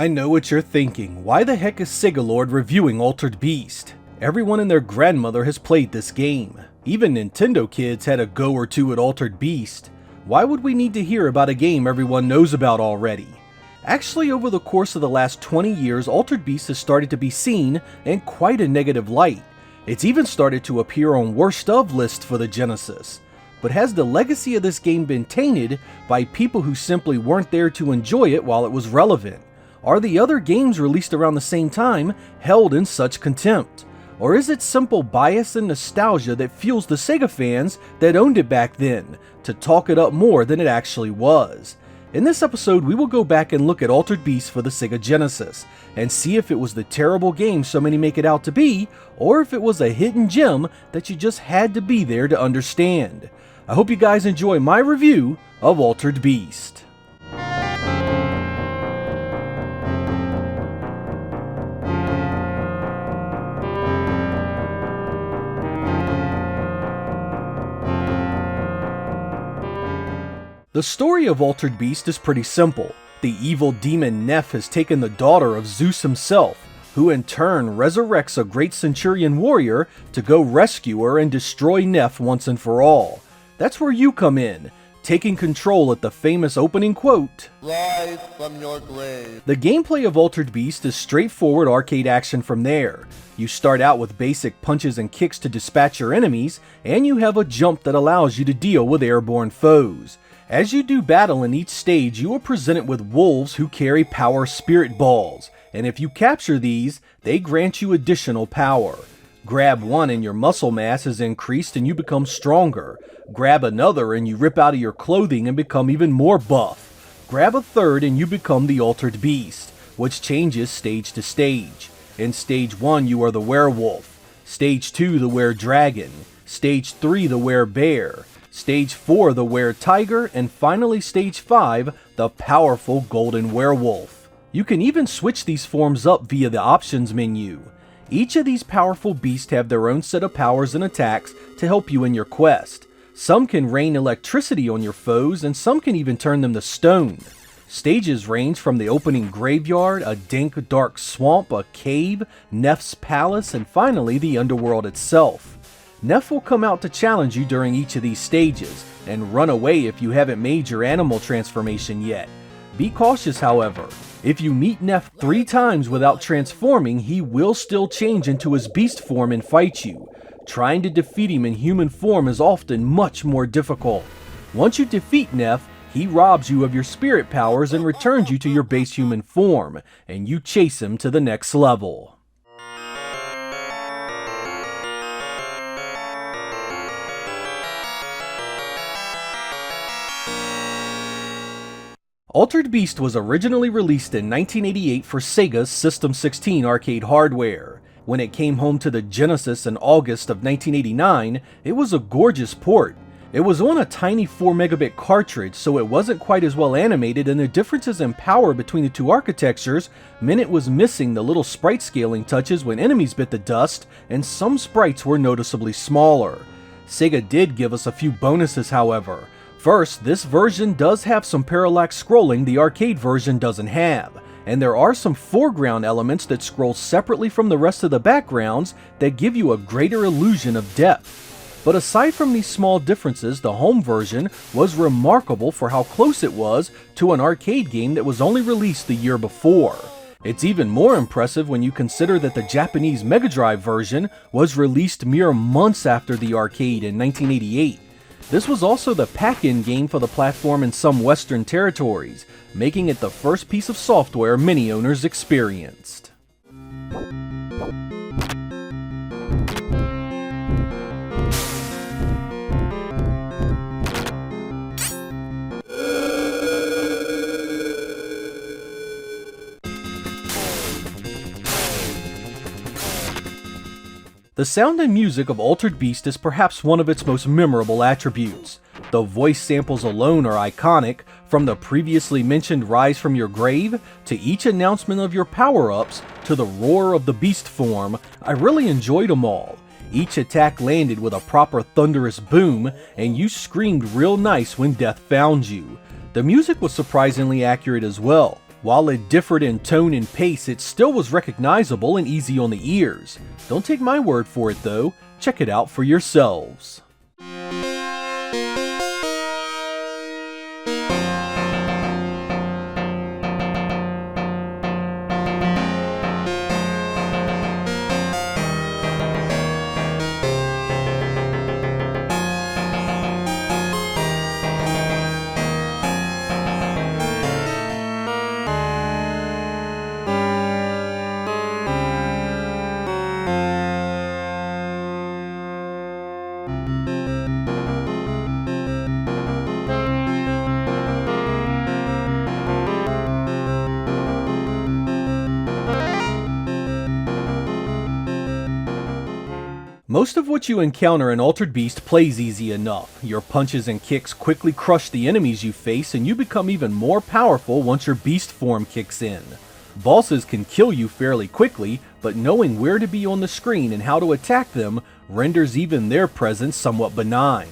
I know what you're thinking. Why the heck is Sega Lord reviewing Altered Beast? Everyone and their grandmother has played this game. Even Nintendo kids had a go or two at Altered Beast. Why would we need to hear about a game everyone knows about already? Actually, over the course of the last 20 years, Altered Beast has started to be seen in quite a negative light. It's even started to appear on worst of lists for the Genesis. But has the legacy of this game been tainted by people who simply weren't there to enjoy it while it was relevant? Are the other games released around the same time held in such contempt? Or is it simple bias and nostalgia that fuels the Sega fans that owned it back then to talk it up more than it actually was? In this episode, we will go back and look at Altered Beast for the Sega Genesis, and see if it was the terrible game so many make it out to be, or if it was a hidden gem that you just had to be there to understand. I hope you guys enjoy my review of Altered Beast. The story of Altered Beast is pretty simple. The evil demon Neves has taken the daughter of Zeus himself, who in turn resurrects a great centurion warrior to go rescue her and destroy Neves once and for all. That's where you come in, taking control at the famous opening quote, "Rise from your grave." The gameplay of Altered Beast is straightforward arcade action from there. You start out with basic punches and kicks to dispatch your enemies, and you have a jump that allows you to deal with airborne foes. As you do battle in each stage, you are presented with wolves who carry power spirit balls, and if you capture these, they grant you additional power. Grab one and your muscle mass is increased and you become stronger. Grab another and you rip out of your clothing and become even more buff. Grab a third and you become the Altered Beast, which changes stage to stage. In stage 1 you are the werewolf, stage 2 the were-dragon, stage 3 the were-bear, stage 4 the were-tiger, and finally stage 5 the powerful golden werewolf. You can even switch these forms up via the options menu. Each of these powerful beasts have their own set of powers and attacks to help you in your quest. Some can rain electricity on your foes, and some can even turn them to stone. Stages range from the opening graveyard, a dank dark swamp, a cave, Nef's palace, and finally the underworld itself. Nef will come out to challenge you during each of these stages, and run away if you haven't made your animal transformation yet. Be cautious, however. If you meet Nef 3 times without transforming, he will still change into his beast form and fight you. Trying to defeat him in human form is often much more difficult. Once you defeat Nef, he robs you of your spirit powers and returns you to your base human form, and you chase him to the next level. Altered Beast was originally released in 1988 for Sega's System 16 arcade hardware. When it came home to the Genesis in August of 1989, it was a gorgeous port. It was on a tiny 4 megabit cartridge, so it wasn't quite as well animated, and the differences in power between the two architectures meant it was missing the little sprite scaling touches when enemies bit the dust, and some sprites were noticeably smaller. Sega did give us a few bonuses, however. First, this version does have some parallax scrolling the arcade version doesn't have, and there are some foreground elements that scroll separately from the rest of the backgrounds that give you a greater illusion of depth. But aside from these small differences, the home version was remarkable for how close it was to an arcade game that was only released the year before. It's even more impressive when you consider that the Japanese Mega Drive version was released mere months after the arcade in 1988. This was also the pack-in game for the platform in some Western territories, making it the first piece of software many owners experienced. The sound and music of Altered Beast is perhaps one of its most memorable attributes. The voice samples alone are iconic, from the previously mentioned Rise from Your Grave, to each announcement of your power-ups, to the roar of the beast form. I really enjoyed them all. Each attack landed with a proper thunderous boom, and you screamed real nice when death found you. The music was surprisingly accurate as well. While it differed in tone and pace, it still was recognizable and easy on the ears. Don't take my word for it though, check it out for yourselves. Most of what you encounter in Altered Beast plays easy enough. Your punches and kicks quickly crush the enemies you face, and you become even more powerful once your beast form kicks in. Bosses can kill you fairly quickly, but knowing where to be on the screen and how to attack them renders even their presence somewhat benign.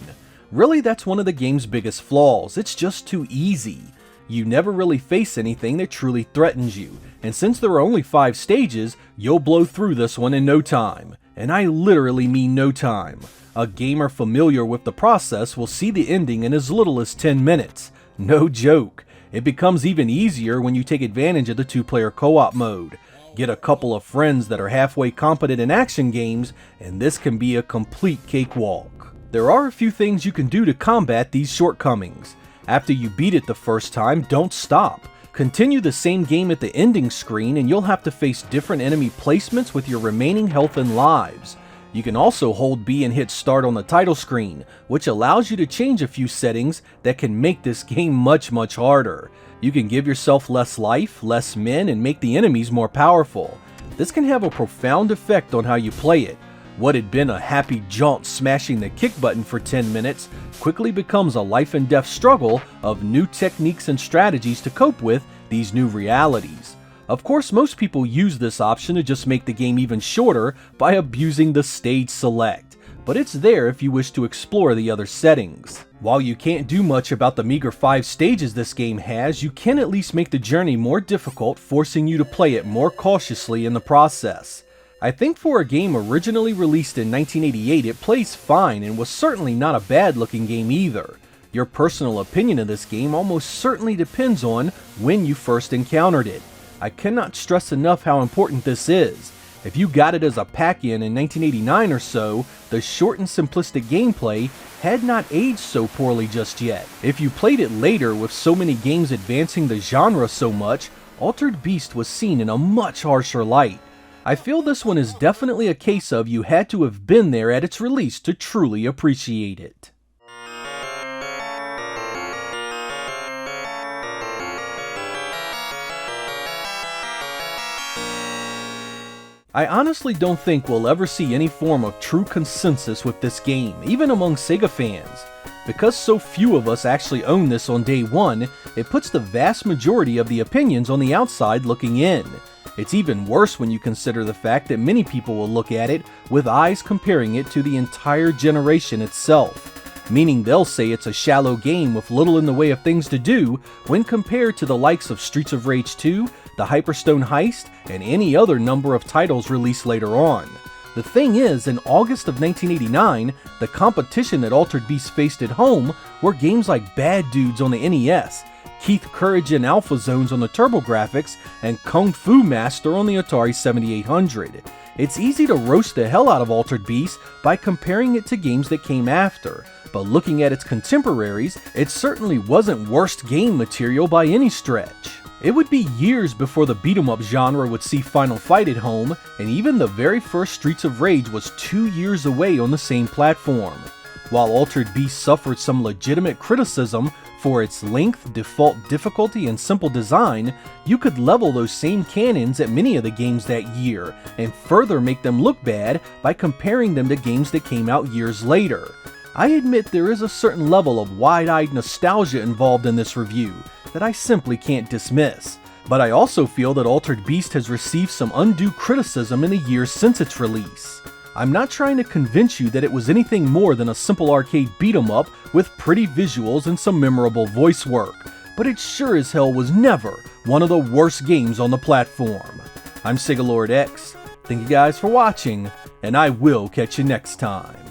Really, that's one of the game's biggest flaws. It's just too easy. You never really face anything that truly threatens you, and since there are only 5 stages, you'll blow through this one in no time. And I literally mean no time. A gamer familiar with the process will see the ending in as little as 10 minutes. No joke. It becomes even easier when you take advantage of the 2-player co-op mode. Get a couple of friends that are halfway competent in action games, and this can be a complete cakewalk. There are a few things you can do to combat these shortcomings. After you beat it the first time, don't stop. Continue the same game at the ending screen and you'll have to face different enemy placements with your remaining health and lives. You can also hold B and hit start on the title screen, which allows you to change a few settings that can make this game much harder. You can give yourself less life, less men, and make the enemies more powerful. This can have a profound effect on how you play it. What had been a happy jaunt smashing the kick button for 10 minutes quickly becomes a life and death struggle of new techniques and strategies to cope with these new realities. Of course, most people use this option to just make the game even shorter by abusing the stage select, but it's there if you wish to explore the other settings. While you can't do much about the meager 5 stages this game has, you can at least make the journey more difficult, forcing you to play it more cautiously in the process. I think for a game originally released in 1988, it plays fine and was certainly not a bad looking game either. Your personal opinion of this game almost certainly depends on when you first encountered it. I cannot stress enough how important this is. If you got it as a pack-in 1989 or so, the short and simplistic gameplay had not aged so poorly just yet. If you played it later with so many games advancing the genre so much, Altered Beast was seen in a much harsher light. I feel this one is definitely a case of you had to have been there at its release to truly appreciate it. I honestly don't think we'll ever see any form of true consensus with this game, even among Sega fans. Because so few of us actually own this on day one, it puts the vast majority of the opinions on the outside looking in. It's even worse when you consider the fact that many people will look at it with eyes comparing it to the entire generation itself, meaning they'll say it's a shallow game with little in the way of things to do when compared to the likes of Streets of Rage 2, the Hyperstone Heist, and any other number of titles released later on. The thing is, in August of 1989, the competition that Altered Beast faced at home were games like Bad Dudes on the NES, Keith Courage and Alpha Zones on the TurboGrafx, and Kung Fu Master on the Atari 7800. It's easy to roast the hell out of Altered Beast by comparing it to games that came after, but looking at its contemporaries, it certainly wasn't worst game material by any stretch. It would be years before the beat-em-up genre would see Final Fight at home, and even the very first Streets of Rage was 2 years away on the same platform. While Altered Beast suffered some legitimate criticism for its length, default difficulty, and simple design, you could level those same canons at many of the games that year, and further make them look bad by comparing them to games that came out years later. I admit there is a certain level of wide-eyed nostalgia involved in this review that I simply can't dismiss, but I also feel that Altered Beast has received some undue criticism in the years since its release. I'm not trying to convince you that it was anything more than a simple arcade beat-em-up with pretty visuals and some memorable voice work, but it sure as hell was never one of the worst games on the platform. I'm Sega Lord X. Thank you guys for watching, and I will catch you next time.